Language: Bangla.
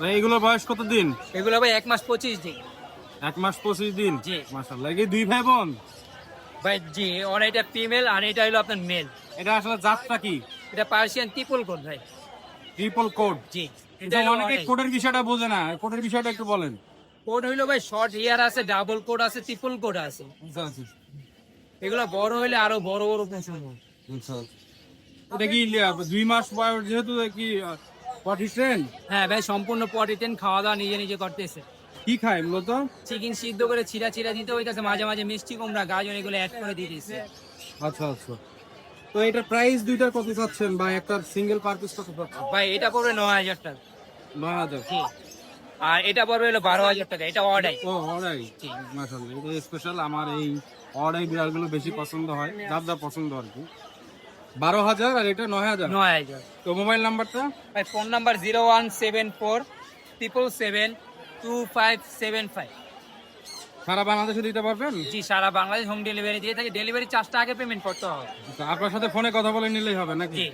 ভাই এগুলোর বয়স কত দিন? এগুলো ভাই 1 মাস 25 দিন। 1 মাস 25 দিন। জি। মাশাআল্লাহ। এই দুই ভাই বোন? ভাই জি, ওর এটা ফিমেল আর এটা হলো আপনার মেল। এটা আসলে জাতটা কি? এটা পার্সিয়ান ট্রিপল কোট ভাই। Triple code. জি। কিন্তু অনেকে কোডের বিষয়টা বোঝে না, কোডের বিষয়টা একটু বলেন। কোট হইলো ভাই শর্ট হেয়ার আছে, ডাবল কোট আছে, ট্রিপল কোট আছে। আচ্ছা আচ্ছা এগুলো বড় হইলে আরো বড় বড় পেছন। আচ্ছা। এটা কি 2 মাস বয়স যেহেতু কি পটি ট্রেন? হ্যাঁ ভাই, সম্পূর্ণ পটিটেন, খাওয়া দাওয়া নিজে নিজে করতেছে। কি খায় মূলত? চিকেন সিদ্ধ করে ছিঁড়া ছিঁড়া দিতে হইতাছে, মাঝে মাঝে মিষ্টি কুমড়া, গাজর এগুলো অ্যাড করে দিতেছে। আচ্ছা আচ্ছা। তো এটার প্রাইস দুইটার কত চাচ্ছেন বা একটা সিঙ্গেল পার পিস কত চাচ্ছেন? ভাই এটা পড়বে 9000 টাকা। 9000। জি। আর এটা পড়বে হলো 12000 টাকা, এটা অর্ডাই। ও অড়াই। মাশাআল্লাহ, এটা স্পেশাল। আমার এই অড়াই বিড়ালগুলো বেশি পছন্দ হয়, যার যা পছন্দ আর কি। 12,000 আর এটা 9,000। 9000। তো মোবাইল নাম্বারটা? ভাই ফোন নাম্বার 0174 777 2575। সারা বাংলাদেশে দিতে পারবেন? জি, সারা বাংলাদেশ হোম ডেলিভারি দিয়ে থাকে। ডেলিভারি চার্জটা আগে পেমেন্ট করতে হবে। আচ্ছা, আপনার সাথে ফোনে কথা বলে নিলেই হবে নাকি? জি।